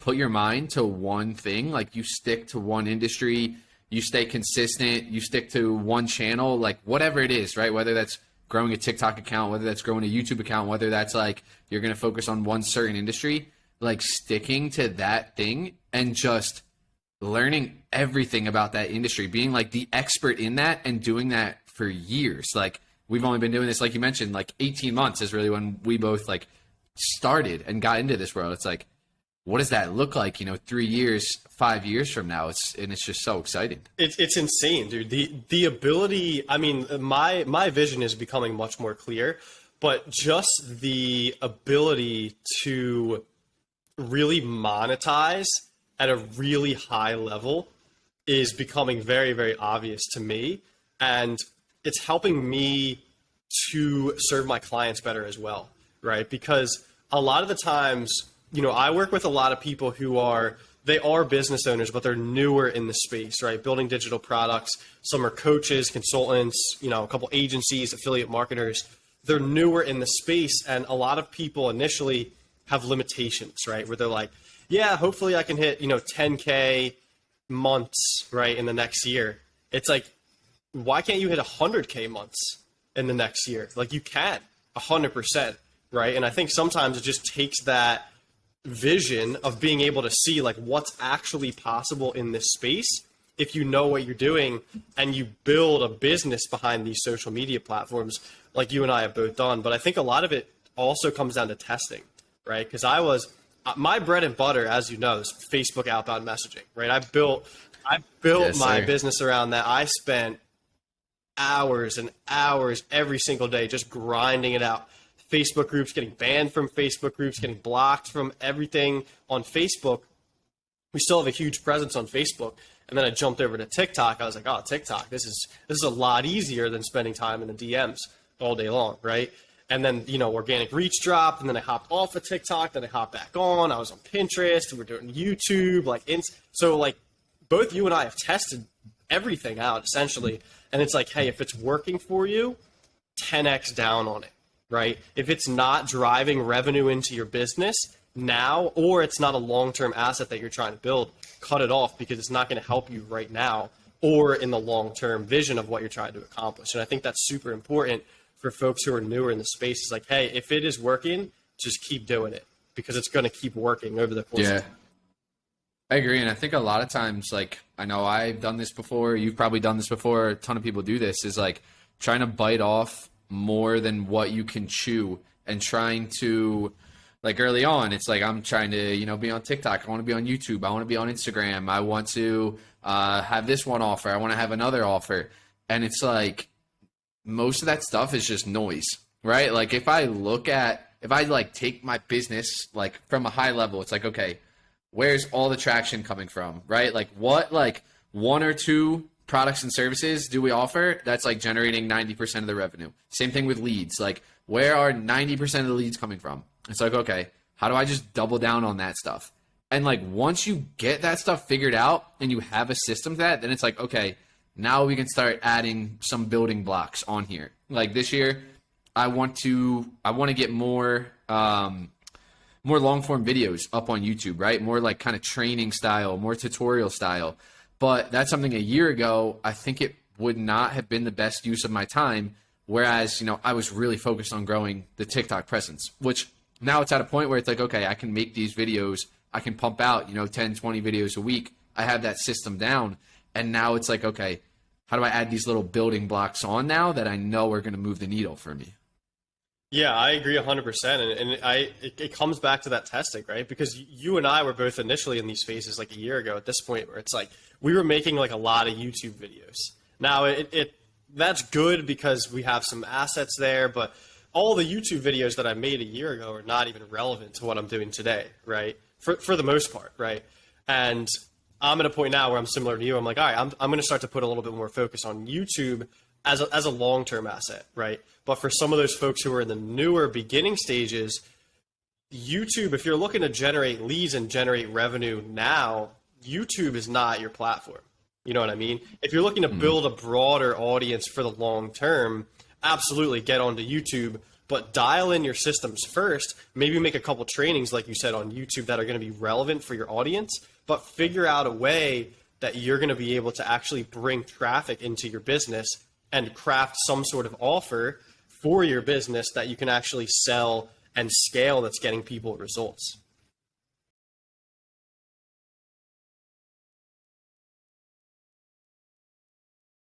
put your mind to one thing, like you stick to one industry, you stay consistent, you stick to one channel, like whatever it is, right? Whether that's growing a TikTok account, whether that's growing a YouTube account, whether that's like you're going to focus on one certain industry, like sticking to that thing and just learning everything about that industry, being like the expert in that and doing that for years. Like we've only been doing this, like you mentioned, like 18 months is really when we both like started and got into this world. It's like, what does that look like, 3 years, 5 years from now? It's just so exciting. It's insane, dude. The ability, I mean, my vision is becoming much more clear, but just the ability to really monetize at a really high level is becoming very, very obvious to me. And it's helping me to serve my clients better as well, right? Because a lot of the times, I work with a lot of people who are business owners, but they're newer in the space, right? Building digital products. Some are coaches, consultants, a couple agencies, affiliate marketers. They're newer in the space. And a lot of people initially have limitations, right? Where they're like, yeah, hopefully I can hit, 10K months, right, in the next year. It's like, why can't you hit 100K months in the next year? Like you can, 100%, right? And I think sometimes it just takes that vision of being able to see like what's actually possible in this space if you know what you're doing and you build a business behind these social media platforms like you and I have both done. But I think a lot of it also comes down to testing, right? Because my bread and butter, as you know, is Facebook outbound messaging, right? I built Yes, my sir. business around that. I spent hours and hours every single day just grinding it out. Facebook groups, getting banned from Facebook groups, getting blocked from everything on Facebook. We still have a huge presence on Facebook. And then I jumped over to TikTok. I was like, oh, TikTok, this is a lot easier than spending time in the DMs all day long, right? And then, organic reach dropped, and then I hopped off of TikTok, then I hopped back on. I was on Pinterest, we're doing YouTube, so both you and I have tested everything out essentially. And it's like, hey, if it's working for you, 10x down on it, right? If it's not driving revenue into your business now, or it's not a long-term asset that you're trying to build, cut it off because it's not going to help you right now or in the long-term vision of what you're trying to accomplish. And I think that's super important for folks who are newer in the space. It's like, hey, if it is working, just keep doing it because it's going to keep working over the course of time. I agree. And I think a lot of times, like, I know I've done this before, you've probably done this before, a ton of people do this, is like trying to bite off more than what you can chew and trying to, like early on, it's like I'm trying to, be on TikTok. I want to be on YouTube. I want to be on Instagram. I want to have this one offer. I want to have another offer. And it's like most of that stuff is just noise, right? Like if I take my business like from a high level, it's like, okay, where's all the traction coming from, right? Like what, like one or two products and services do we offer that's like generating 90% of the revenue? Same thing with leads. Like where are 90% of the leads coming from? It's like, okay, how do I just double down on that stuff? And like once you get that stuff figured out and you have a system to that, then it's like, okay, now we can start adding some building blocks on here. Like this year, I want to get more long form videos up on YouTube, right? More like kind of training style, more tutorial style. But that's something a year ago, I think it would not have been the best use of my time. Whereas, I was really focused on growing the TikTok presence, which now it's at a point where it's like, okay, I can make these videos. I can pump out, 10, 20 videos a week. I have that system down. And now it's like, okay, how do I add these little building blocks on now that I know are going to move the needle for me? Yeah, I agree 100%. And it comes back to that testing, right? Because you and I were both initially in these phases like a year ago at this point where it's like we were making like a lot of YouTube videos. Now, that's good because we have some assets there, but all the YouTube videos that I made a year ago are not even relevant to what I'm doing today, right? For the most part, right? And I'm at a point now where I'm similar to you. I'm like, all right, I'm going to start to put a little bit more focus on YouTube as a long-term asset, right? But for some of those folks who are in the newer beginning stages, YouTube, if you're looking to generate leads and generate revenue now, YouTube is not your platform. You know what I mean? If you're looking to build a broader audience for the long term, absolutely get onto YouTube. but dial in your systems first. Maybe make a couple trainings, like you said, on YouTube that are going to be relevant for your audience, but figure out a way that you're going to be able to actually bring traffic into your business and craft some sort of offer for your business that you can actually sell and scale that's getting people results.